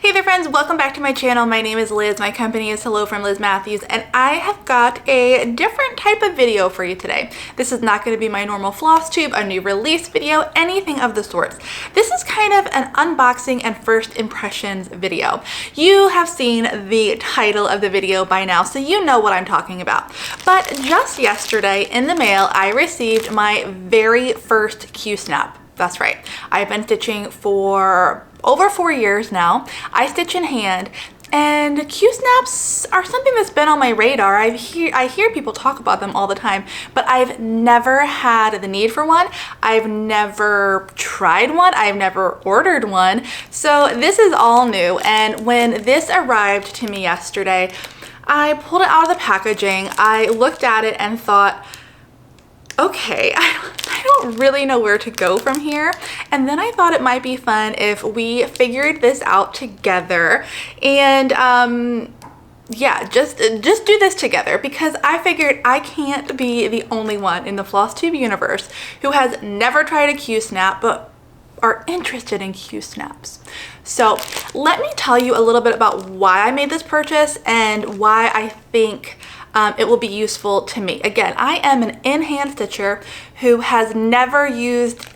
Hey there friends, welcome back to my channel. My name is Liz, my company is Hello From Liz Mathews, and I have got a different type of video for you today. This is not going to be my normal Flosstube, a new release video, anything of the sorts. This is kind of an unboxing and first impressions video. You have seen the title of the video by now, so you know what I'm talking about. But just yesterday in the mail, I received my very first Q-snap. That's right. I've been stitching for over 4 years now. I stitch in hand, and Q-snaps are something that's been on my radar. I hear people talk about them all the time, but I've never had the need for one. I've never tried one. I've never ordered one. So this is all new, and when this arrived to me yesterday, I pulled it out of the packaging. I looked at it and thought, okay, I don't really know where to go from here. And then I thought it might be fun if we figured this out together and yeah, just do this together, because I figured I can't be the only one in the Flosstube universe who has never tried a Q-snap but are interested in Q-snaps. So let me tell you a little bit about why I made this purchase and why I think it will be useful to me. Again, I am an in-hand stitcher who has never used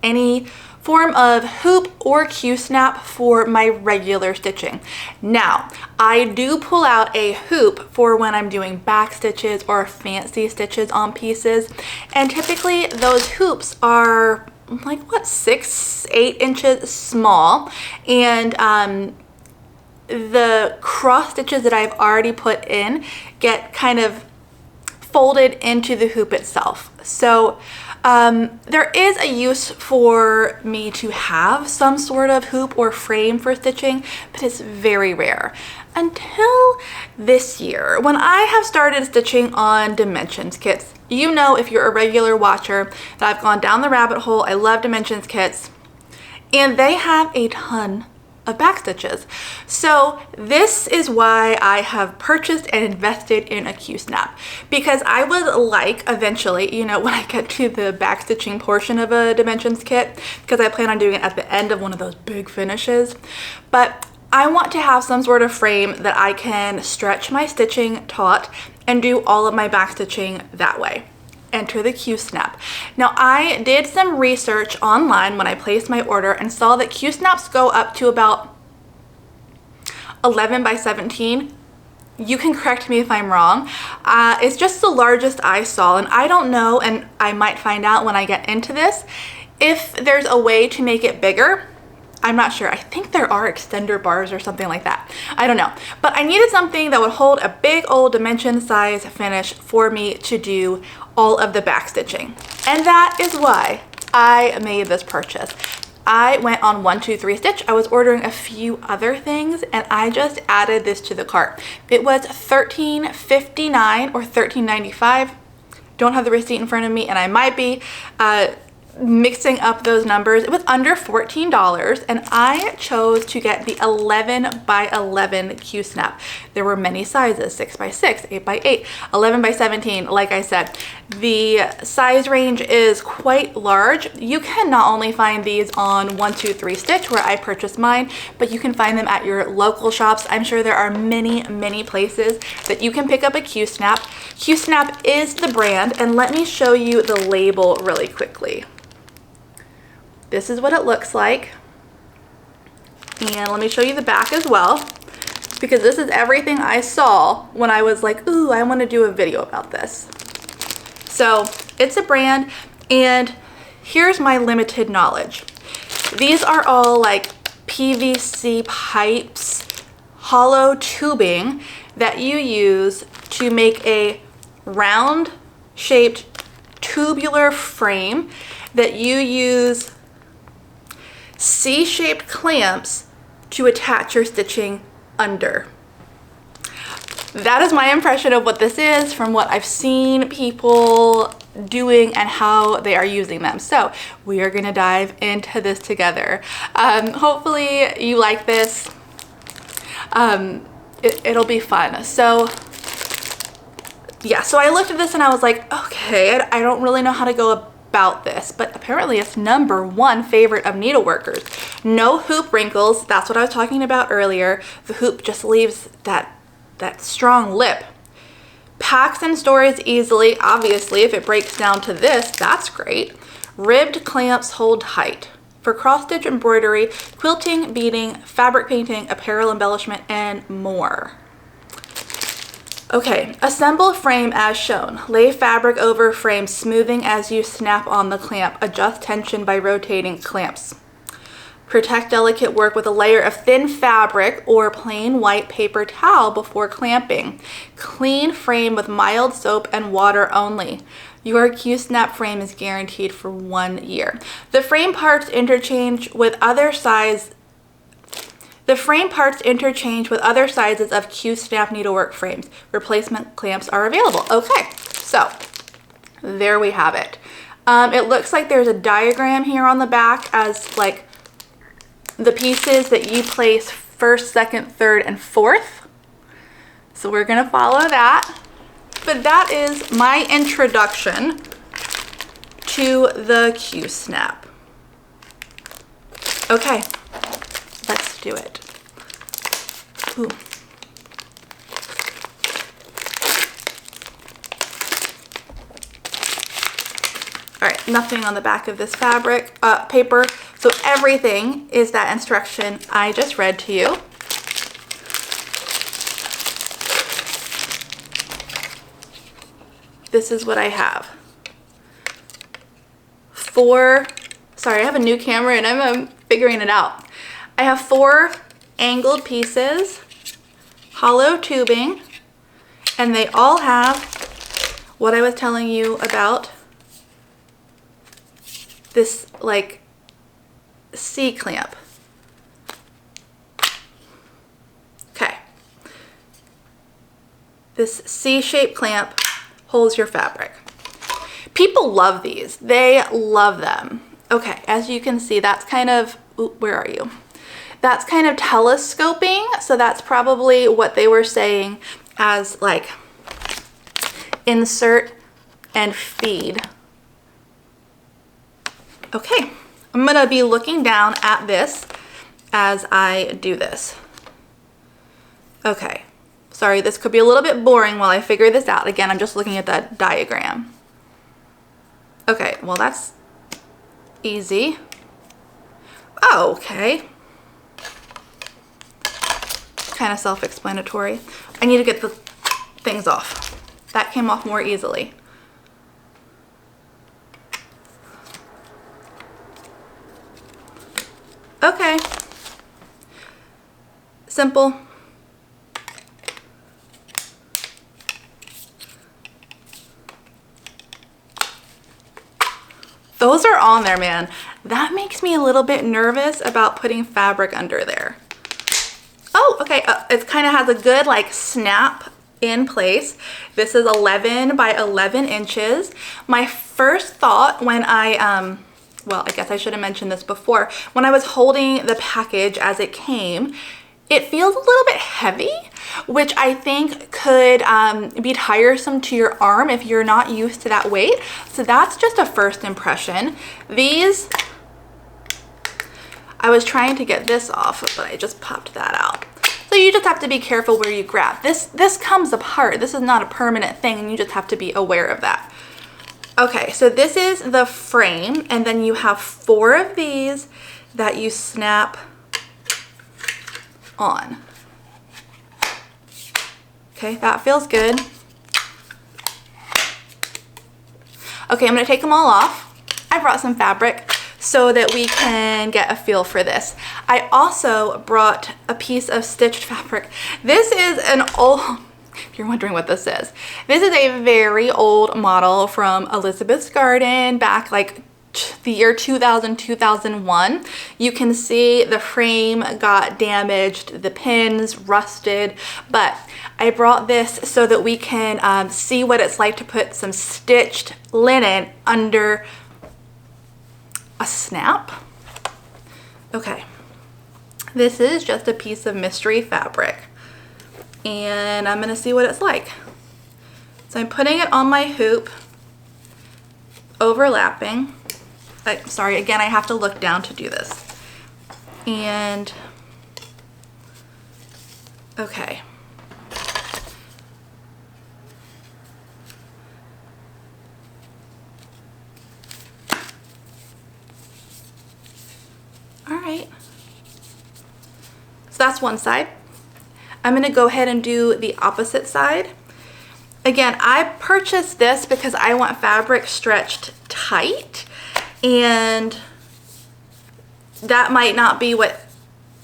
any form of hoop or Q-snap for my regular stitching. Now, I do pull out a hoop for when I'm doing back stitches or fancy stitches on pieces, and typically those hoops are like, what, 6-8 inches small, and the cross stitches that I've already put in get kind of folded into the hoop itself. So there is a use for me to have some sort of hoop or frame for stitching, but it's very rare. Until this year, when I have started stitching on dimensions kits. You know, if you're a regular watcher, that I've gone down the rabbit hole. I love dimensions kits, and they have a ton of back stitches. So this is why I have purchased and invested in a Q-snap, because I would like eventually, you know, when I get to the back stitching portion of a dimensions kit, because I plan on doing it at the end of one of those big finishes, but I want to have some sort of frame that I can stretch my stitching taut and do all of my back stitching that way. Enter the Q-snap. Now, I did some research online when I placed my order and saw that Q-snaps go up to about 11 by 17. You can correct me if I'm wrong. It's just the largest I saw, and I don't know, and I might find out when I get into this, if there's a way to make it bigger. I'm not sure. I think there are extender bars or something like that. I don't know. But I needed something that would hold a big old dimension size finish for me to do all of the back stitching. And that is why I made this purchase. I went on 1-2-3 Stitch. I was ordering a few other things, and I just added this to the cart. It was $13.59 or $13.95. Don't have the receipt in front of me, and I might be mixing up those numbers. It was under $14, and I chose to get the 11 by 11 Q-snap. There were many sizes: 6 by 6, 8 by 8, 11 by 17. Like I said, the size range is quite large. You can not only find these on 1-2-3 Stitch, where I purchased mine, but you can find them at your local shops. I'm sure there are many places that you can pick up a Q-snap. Q-snap is the brand, and let me show you the label really quickly. This is what it looks like, and let me show you the back as well, because this is everything I saw when I was like, ooh, I want to do a video about this. So it's a brand, and here's my limited knowledge. These are all like PVC pipes, hollow tubing that you use to make a round shaped tubular frame that you use C-shaped clamps to attach your stitching under. That is my impression of what this is from what I've seen people doing and how they are using them. So we are going to dive into this together. Hopefully you like this. It'll be fun. So yeah, so I looked at this and I was like, okay, I don't really know how to go about this, but apparently it's #1 favorite of needleworkers. No hoop wrinkles. That's what I was talking about earlier. The hoop just leaves that strong lip. Packs and stores easily. Obviously, if it breaks down to this, that's great. Ribbed clamps hold tight. For cross-stitch embroidery, quilting, beading, fabric painting, apparel embellishment, and more. Okay, assemble frame as shown. Lay fabric over frame, smoothing as you snap on the clamp. Adjust tension by rotating clamps. Protect delicate work with a layer of thin fabric or plain white paper towel before clamping. Clean frame with mild soap and water only. Your Q-snap frame is guaranteed for 1 year. The frame parts interchange with other sizes of Q-snap needlework frames. Replacement clamps are available. Okay, so there we have it. It looks like there's a diagram here on the back as like the pieces that you place first, second, third, and fourth. So we're gonna follow that. But that is my introduction to the Q-snap. Okay, let's do it. Ooh. All right, nothing on the back of this fabric, paper. So everything is that instruction I just read to you. This is what I have. Sorry, I have a new camera and I'm figuring it out. I have 4 angled pieces, hollow tubing, and they all have what I was telling you about, this like C-clamp. Okay. This C-shaped clamp holds your fabric. People love these. They love them. Okay, as you can see, that's kind of, ooh, where are you? That's kind of telescoping, so that's probably what they were saying as like insert and feed. Okay, I'm gonna be looking down at this as I do this. Okay. Sorry, this could be a little bit boring while I figure this out. Again, I'm just looking at that diagram. Okay, well that's easy. Oh, okay. Kind of self-explanatory. I need to get the things off. That came off more easily. Okay. Simple. Those are on there, man. That makes me a little bit nervous about putting fabric under there. Oh, okay, it kind of has a good like snap in place. This is 11 by 11 inches. My first thought when well, I guess I should have mentioned this before. When I was holding the package as it came, it feels a little bit heavy, which I think could be tiresome to your arm if you're not used to that weight. So that's just a first impression. These, I was trying to get this off, but I just popped that out. So you just have to be careful where you grab. This comes apart. This is not a permanent thing, and you just have to be aware of that. Okay, so this is the frame, and then you have 4 of these that you snap on. Okay, that feels good. Okay, I'm gonna take them all off. I brought some fabric so that we can get a feel for this. I also brought a piece of stitched fabric. This is an old, if you're wondering what this is a very old model from Elizabeth's Garden back like the year 2000, 2001. You can see the frame got damaged, the pins rusted, but I brought this so that we can see what it's like to put some stitched linen under a snap. Okay, this is just a piece of mystery fabric, and I'm gonna see what it's like. So I'm putting it on my hoop. overlapping. Sorry, again, I have to look down to do this. And, okay. All right. So that's one side. I'm gonna go ahead and do the opposite side. Again, I purchased this because I want fabric stretched tight, and that might not be what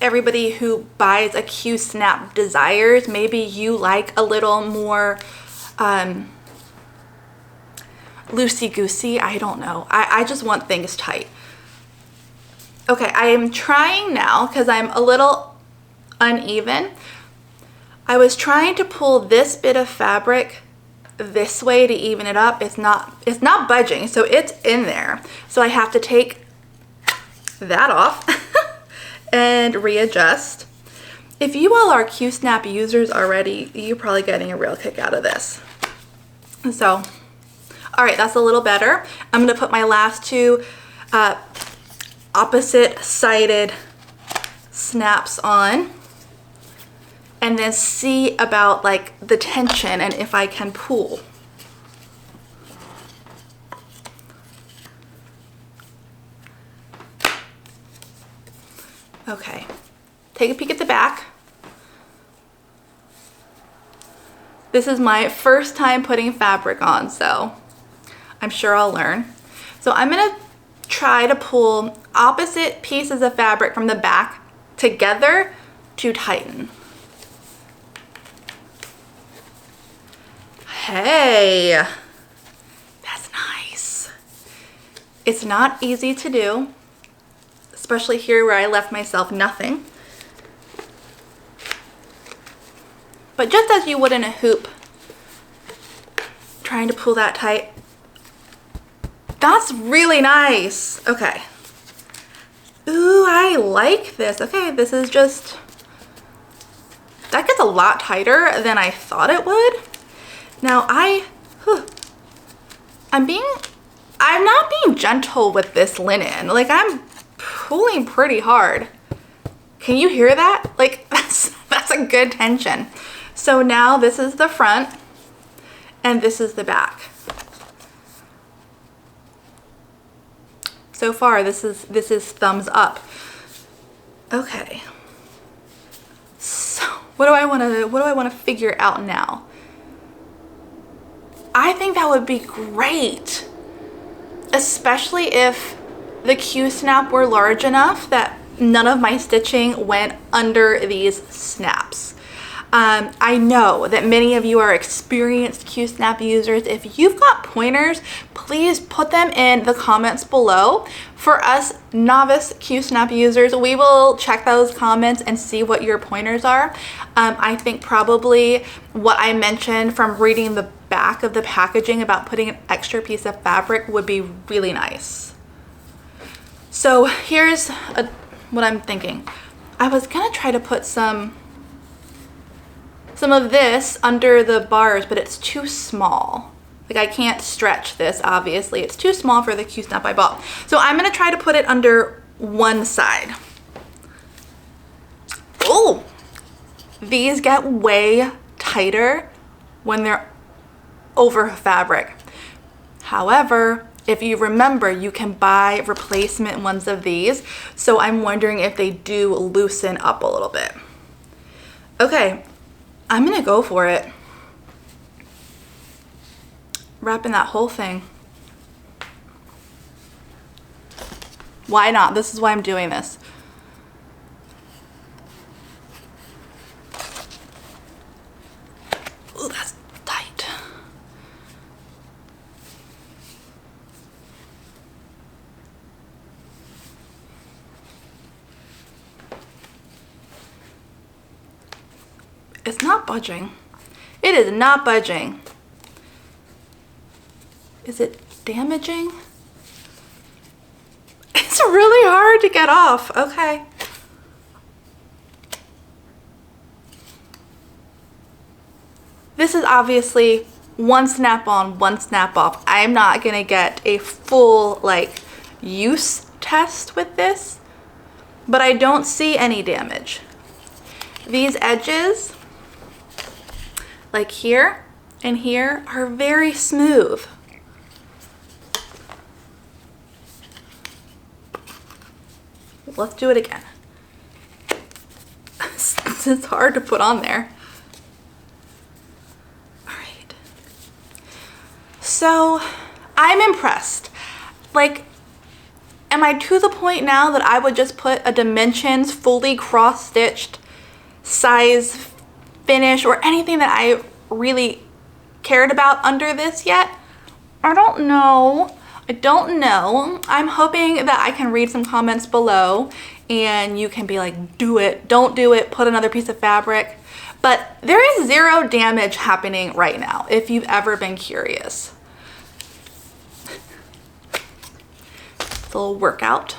everybody who buys a Q-snap desires. Maybe you like a little more loosey-goosey, I don't know. I just want things tight. Okay, I am trying now, because I'm a little uneven. I was trying to pull this bit of fabric this way to even it up. It's not budging, so it's in there. So I have to take that off and readjust. If you all are Q-snap users already, you're probably getting a real kick out of this. So, all right, that's a little better. I'm gonna put my last two opposite sided snaps on, and then see about like the tension and if I can pull. Okay, take a peek at the back. This is my first time putting fabric on, so I'm sure I'll learn. So I'm gonna try to pull opposite pieces of fabric from the back together to tighten. Hey, that's nice. It's not easy to do, especially here where I left myself nothing. But just as you would in a hoop, trying to pull that tight, that's really nice. Okay. Ooh, I like this. Okay, this is just, that gets a lot tighter than I thought it would. Now I'm not being gentle with this linen. Like, I'm pulling pretty hard. Can you hear that? Like, that's a good tension. So now this is the front and this is the back. So far, this is thumbs up. Okay. So what do I want to figure out now? I think that would be great, especially if the Q-snap were large enough that none of my stitching went under these snaps. I know that many of you are experienced Q-snap users. If you've got pointers, please put them in the comments below. For us novice Q-snap users, we will check those comments and see what your pointers are. I think probably what I mentioned from reading the back of the packaging about putting an extra piece of fabric would be really nice. So here's what I'm thinking. I was gonna try to put some of this under the bars, but it's too small. Like, I can't stretch this, obviously. It's too small for the Q-snap I bought. So I'm gonna try to put it under one side. Oh, these get way tighter when they're over fabric. However, if you remember, you can buy replacement ones of these. So I'm wondering if they do loosen up a little bit. Okay, I'm gonna go for it. Wrapping that whole thing. Why not? This is why I'm doing this. Ooh, that's tight. It's not budging. It is not budging. Is it damaging? It's really hard to get off. Okay. This is obviously one snap on, one snap off. I'm not gonna get a full like use test with this, but I don't see any damage. These edges, like here and here, are very smooth. Let's do it again. It's hard to put on there. All right. So I'm impressed. Like, am I to the point now that I would just put a dimensions, fully cross-stitched size finish or anything that I really cared about under this yet? I don't know. I don't know. I'm hoping that I can read some comments below and you can be like, do it, don't do it, put another piece of fabric. But there is zero damage happening right now, if you've ever been curious. It's a little workout.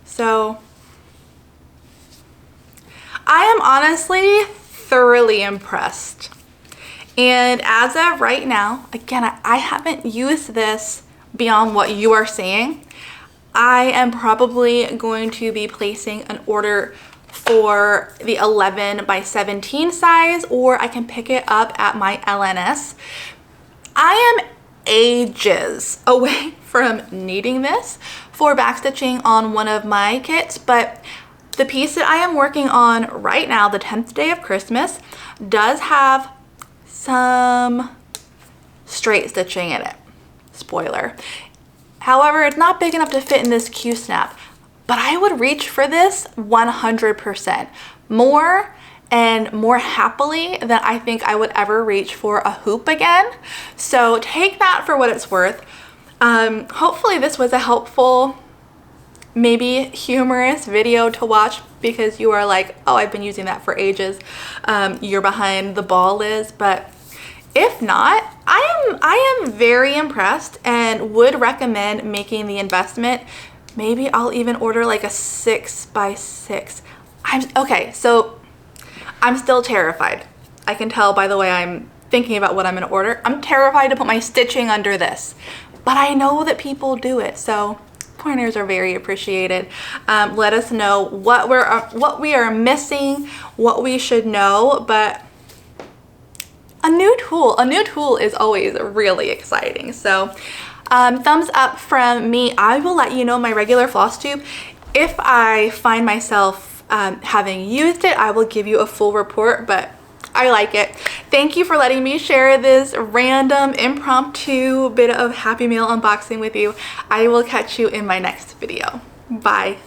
So I am honestly thoroughly impressed. And as of right now, again, I haven't used this beyond what you are seeing. I am probably going to be placing an order for the 11 by 17 size, or I can pick it up at my LNS. I am ages away from needing this for backstitching on one of my kits, but the piece that I am working on right now, the 10th day of Christmas, does have some straight stitching in it. Spoiler. However, it's not big enough to fit in this Q-snap, but I would reach for this 100% more and more happily than I think I would ever reach for a hoop again. So take that for what it's worth. Hopefully this was a helpful, maybe humorous video to watch because you are like, oh, I've been using that for ages. You're behind the ball, Liz. But if not, I am very impressed and would recommend making the investment. Maybe I'll even order like a 6 by 6. Okay, so I'm still terrified. I can tell by the way I'm thinking about what I'm gonna order. I'm terrified to put my stitching under this, but I know that people do it, so pointers are very appreciated. Let us know what we are missing, what we should know, but a new tool is always really exciting. So thumbs up from me. I will let you know my regular Flosstube. If I find myself having used it, I will give you a full report, but I like it. Thank you for letting me share this random impromptu bit of Happy Meal unboxing with you. I will catch you in my next video. Bye.